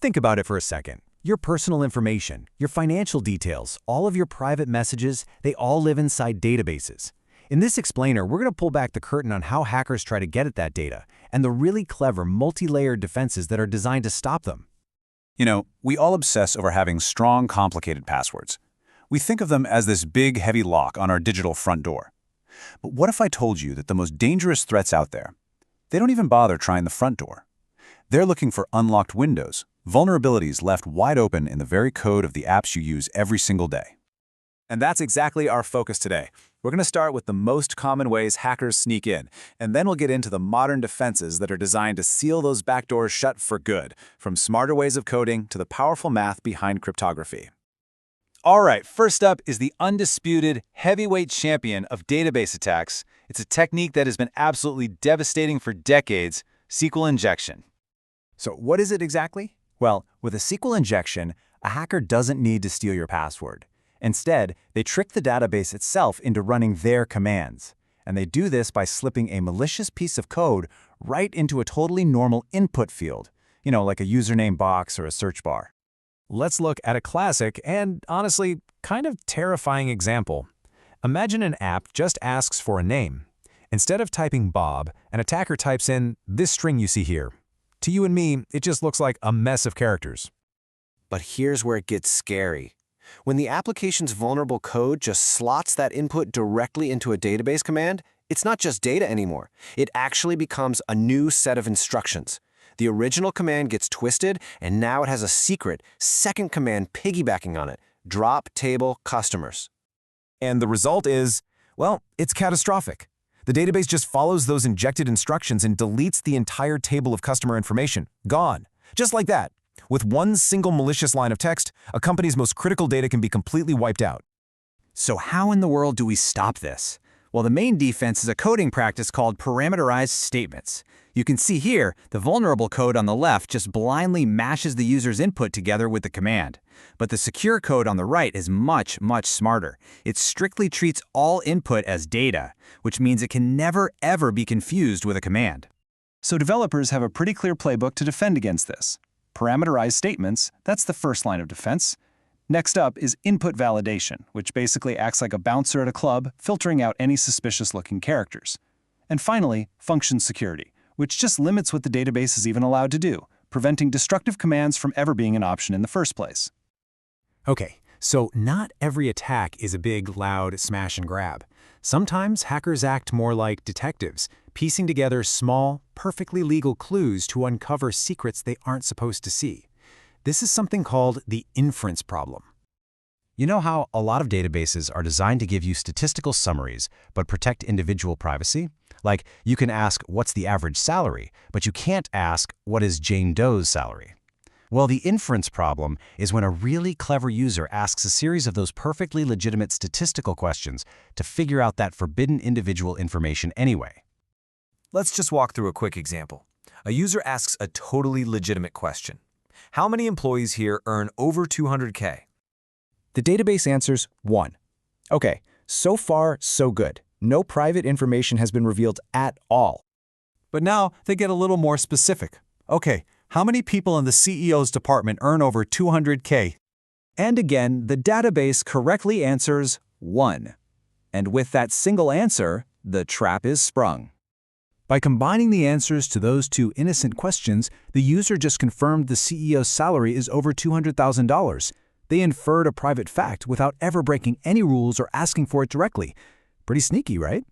Think about it for a second. Your personal information, your financial details, all of your private messages, they all live inside databases. In this explainer, we're going to pull back the curtain on how hackers try to get at that data and the really clever multi-layered defenses that are designed to stop them. You know, we all obsess over having strong, complicated passwords. We think of them as this big, heavy lock on our digital front door. But what if I told you that the most dangerous threats out there, they don't even bother trying the front door? They're looking for unlocked windows, vulnerabilities left wide open in the very code of the apps you use every single day. And that's exactly our focus today. We're going to start with the most common ways hackers sneak in, and then we'll get into the modern defenses that are designed to seal those backdoors shut for good, from smarter ways of coding to the powerful math behind cryptography. All right, first up is the undisputed heavyweight champion of database attacks. It's a technique that has been absolutely devastating for decades, SQL injection. So what is it exactly? Well, with a SQL injection, a hacker doesn't need to steal your password. Instead, they trick the database itself into running their commands. And they do this by slipping a malicious piece of code right into a totally normal input field, like a username box or a search bar. Let's look at a classic and, honestly, kind of terrifying example. Imagine an app just asks for a name. Instead of typing Bob, an attacker types in this string you see here. To you and me, it just looks like a mess of characters. But here's where it gets scary. When the application's vulnerable code just slots that input directly into a database command, it's not just data anymore. It actually becomes a new set of instructions. The original command gets twisted, and now it has a secret, second command piggybacking on it: drop table customers. And the result is, well, it's catastrophic. The database just follows those injected instructions and deletes the entire table of customer information. Gone. Just like that. With one single malicious line of text, a company's most critical data can be completely wiped out. So how in the world do we stop this? Well, the main defense is a coding practice called parameterized statements. You can see here, the vulnerable code on the left just blindly mashes the user's input together with the command. But the secure code on the right is much, much smarter. It strictly treats all input as data, which means it can never, ever be confused with a command. So developers have a pretty clear playbook to defend against this. Parameterized statements, that's the first line of defense. Next up is input validation, which basically acts like a bouncer at a club, filtering out any suspicious-looking characters. And finally, function security, which just limits what the database is even allowed to do, preventing destructive commands from ever being an option in the first place. Okay, so not every attack is a big, loud smash and grab. Sometimes hackers act more like detectives, piecing together small, perfectly legal clues to uncover secrets they aren't supposed to see. This is something called the inference problem. You know how a lot of databases are designed to give you statistical summaries but protect individual privacy? Like, you can ask, what's the average salary, but you can't ask, what is Jane Doe's salary? Well, the inference problem is when a really clever user asks a series of those perfectly legitimate statistical questions to figure out that forbidden individual information anyway. Let's just walk through a quick example. A user asks a totally legitimate question. How many employees here earn over 200K? The database answers 1. Okay, so far, so good. No private information has been revealed at all. But now they get a little more specific. Okay, how many people in the CEO's department earn over 200K? And again, the database correctly answers 1. And with that single answer, the trap is sprung. By combining the answers to those two innocent questions, the user just confirmed the CEO's salary is over $200,000. They inferred a private fact without ever breaking any rules or asking for it directly. Pretty sneaky, right?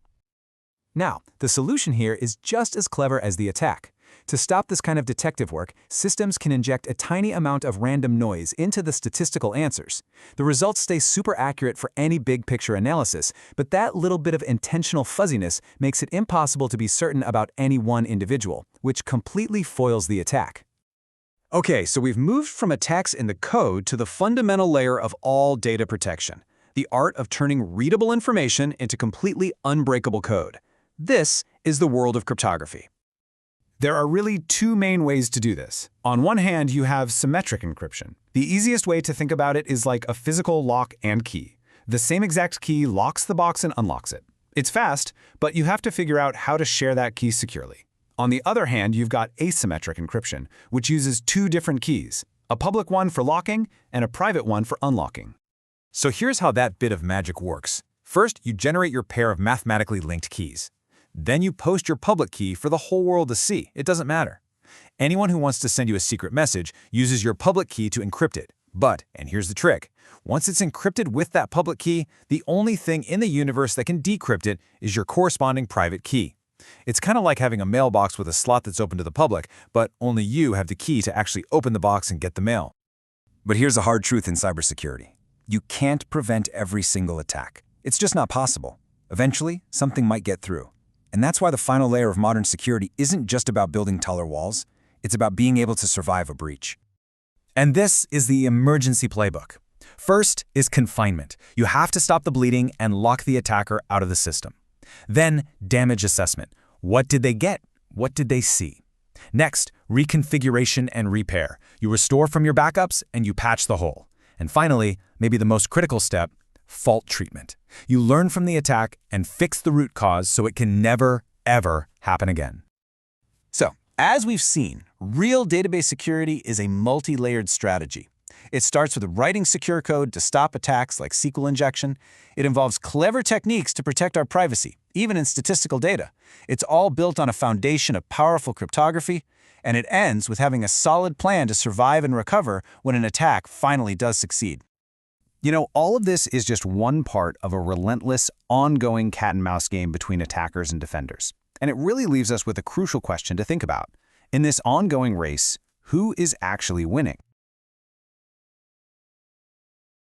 Now, the solution here is just as clever as the attack. To stop this kind of detective work, systems can inject a tiny amount of random noise into the statistical answers. The results stay super accurate for any big-picture analysis, but that little bit of intentional fuzziness makes it impossible to be certain about any one individual, which completely foils the attack. Okay, so we've moved from attacks in the code to the fundamental layer of all data protection, the art of turning readable information into completely unbreakable code. This is the world of cryptography. There are really two main ways to do this. On one hand, you have symmetric encryption. The easiest way to think about it is like a physical lock and key. The same exact key locks the box and unlocks it. It's fast, but you have to figure out how to share that key securely. On the other hand, you've got asymmetric encryption, which uses two different keys, a public one for locking and a private one for unlocking. So here's how that bit of magic works. First, you generate your pair of mathematically linked keys. Then you post your public key for the whole world to see. It doesn't matter. Anyone who wants to send you a secret message uses your public key to encrypt it. But, and here's the trick, once it's encrypted with that public key, the only thing in the universe that can decrypt it is your corresponding private key. It's kind of like having a mailbox with a slot that's open to the public, but only you have the key to actually open the box and get the mail. But here's the hard truth in cybersecurity. You can't prevent every single attack. It's just not possible. Eventually, something might get through. And that's why the final layer of modern security isn't just about building taller walls. It's about being able to survive a breach. And this is the emergency playbook. First is confinement. You have to stop the bleeding and lock the attacker out of the system. Then, damage assessment. What did they get? What did they see? Next, reconfiguration and repair. You restore from your backups and you patch the hole. And finally, maybe the most critical step, fault treatment. You learn from the attack and fix the root cause so it can never, ever happen again. So, as we've seen, real database security is a multi-layered strategy. It starts with writing secure code to stop attacks like SQL injection. It involves clever techniques to protect our privacy, even in statistical data. It's all built on a foundation of powerful cryptography, and it ends with having a solid plan to survive and recover when an attack finally does succeed. You know, all of this is just one part of a relentless, ongoing cat-and-mouse game between attackers and defenders. And it really leaves us with a crucial question to think about. In this ongoing race, who is actually winning?